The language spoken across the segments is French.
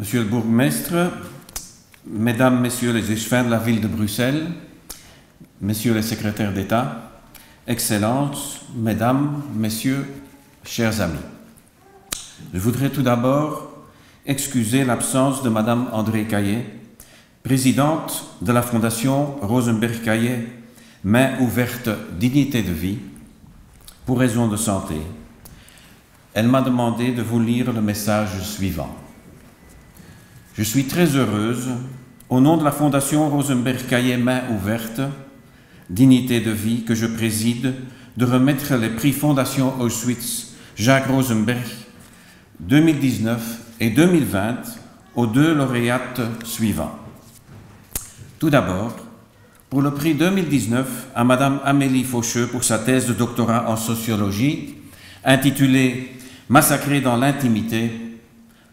Monsieur le bourgmestre, Mesdames, Messieurs les échevins de la ville de Bruxelles, Messieurs les secrétaires d'État, Excellences, Mesdames, Messieurs, chers amis. Je voudrais tout d'abord excuser l'absence de Madame André Caillet, présidente de la Fondation Rosenberg-Caillet, Main ouverte dignité de vie, pour raison de santé. Elle m'a demandé de vous lire le message suivant. Je suis très heureuse, au nom de la Fondation Rosenberg-Caillet Main ouverte, dignité de vie que je préside, de remettre les prix Fondation Auschwitz Jacques Rosenberg 2019 et 2020 aux deux lauréates suivants. Tout d'abord, pour le prix 2019 à Madame Amélie Faucheux pour sa thèse de doctorat en sociologie, intitulée « Massacrés dans l'intimité »,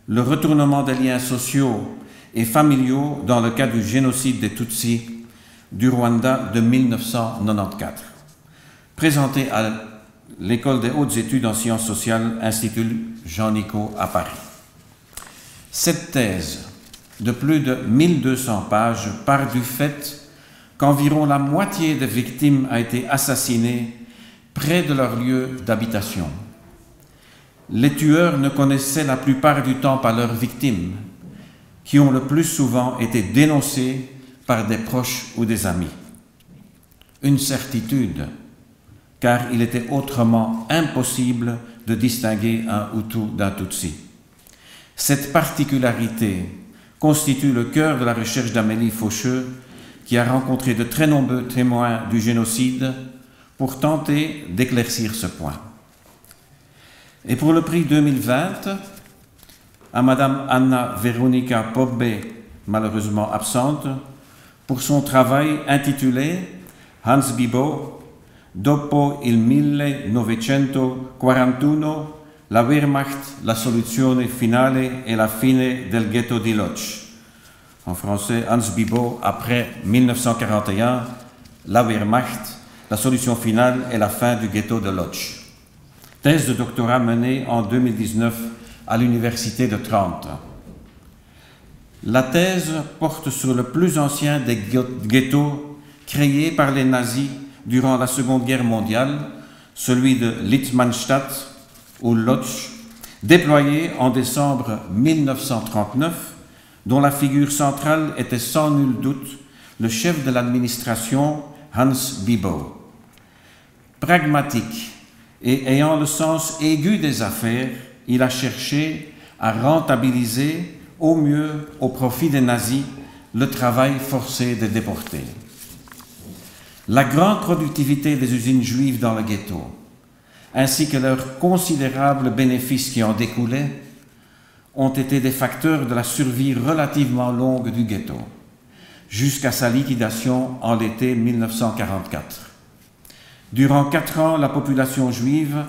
le retournement des liens sociaux et familiaux dans le cas du génocide des Tutsis du Rwanda de 1994, présenté à l'École des hautes études en sciences sociales, Institut Jean-Nicot à Paris. Cette thèse, de plus de 1200 pages, part du fait qu'environ la moitié des victimes a été assassinée près de leur lieu d'habitation. Les tueurs ne connaissaient la plupart du temps pas leurs victimes, qui ont le plus souvent été dénoncées par des proches ou des amis. Une certitude, car il était autrement impossible de distinguer un Hutu d'un Tutsi. Cette particularité constitue le cœur de la recherche d'Amélie Faucheux, qui a rencontré de très nombreux témoins du génocide pour tenter d'éclaircir ce point. Et pour le prix 2020, à Madame Anna Veronica Pobbe, malheureusement absente, pour son travail intitulé Hans Bibo, Dopo il 1941, la Wehrmacht, la soluzione finale e la fine del ghetto di Lodz. En français, Hans Bibo, après 1941, la Wehrmacht, la solution finale et la fin du ghetto de Lodz. Thèse de doctorat menée en 2019 à l'Université de Trente. La thèse porte sur le plus ancien des ghettos créés par les nazis durant la Seconde Guerre mondiale, celui de Litzmannstadt ou Lodz, déployé en décembre 1939, dont la figure centrale était sans nul doute le chef de l'administration Hans Bibo. Pragmatique et ayant le sens aigu des affaires, il a cherché à rentabiliser au mieux, au profit des nazis, le travail forcé des déportés. La grande productivité des usines juives dans le ghetto, ainsi que leurs considérables bénéfices qui en découlaient, ont été des facteurs de la survie relativement longue du ghetto, jusqu'à sa liquidation en l'été 1944. Durant 4 ans, la population juive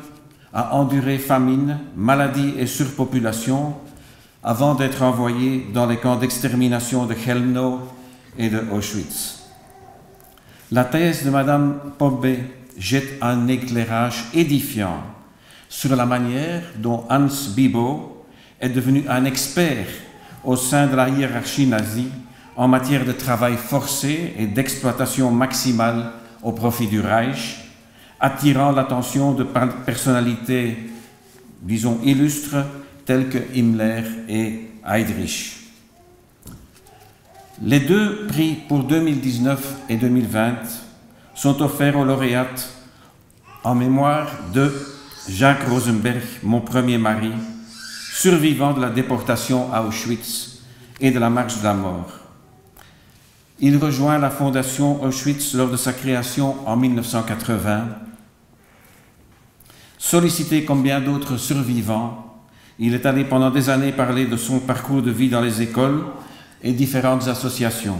a enduré famine, maladie et surpopulation avant d'être envoyée dans les camps d'extermination de Chelmno et de Auschwitz. La thèse de Madame Pobbe jette un éclairage édifiant sur la manière dont Hans Bibo est devenu un expert au sein de la hiérarchie nazie en matière de travail forcé et d'exploitation maximale au profit du Reich, attirant l'attention de personnalités, disons, illustres, telles que Himmler et Heydrich. Les deux prix pour 2019 et 2020 sont offerts aux lauréates en mémoire de Jacques Rosenberg, mon premier mari, survivant de la déportation à Auschwitz et de la marche de la mort. Il rejoint la Fondation Auschwitz lors de sa création en 1980. Sollicité comme bien d'autres survivants, il est allé pendant des années parler de son parcours de vie dans les écoles et différentes associations.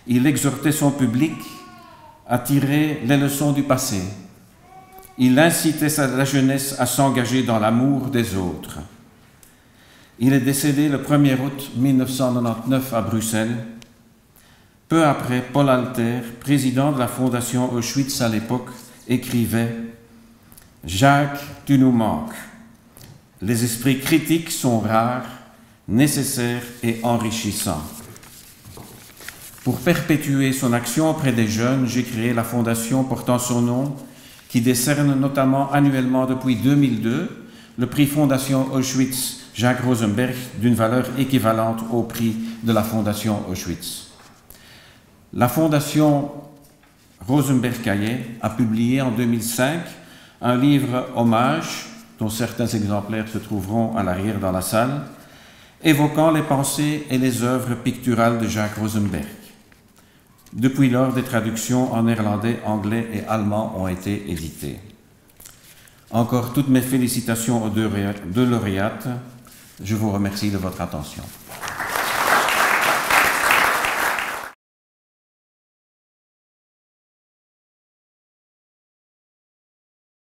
Il exhortait son public à tirer les leçons du passé. Il incitait la jeunesse à s'engager dans l'amour des autres. Il est décédé le 1er août 1999 à Bruxelles. Peu après, Paul Alter, président de la Fondation Auschwitz à l'époque, écrivait « Jacques, tu nous manques. Les esprits critiques sont rares, nécessaire et enrichissant. Pour perpétuer son action auprès des jeunes, j'ai créé la fondation portant son nom, qui décerne notamment annuellement depuis 2002 le prix Fondation Auschwitz Jacques Rosenberg d'une valeur équivalente au prix de la Fondation Auschwitz. La Fondation Rosenberg-Caillet a publié en 2005 un livre hommage, dont certains exemplaires se trouveront à l'arrière dans la salle, évoquant les pensées et les œuvres picturales de Jacques Rosenberg. Depuis lors, des traductions en néerlandais, anglais et allemand ont été éditées. Encore toutes mes félicitations aux deux lauréates. Je vous remercie de votre attention.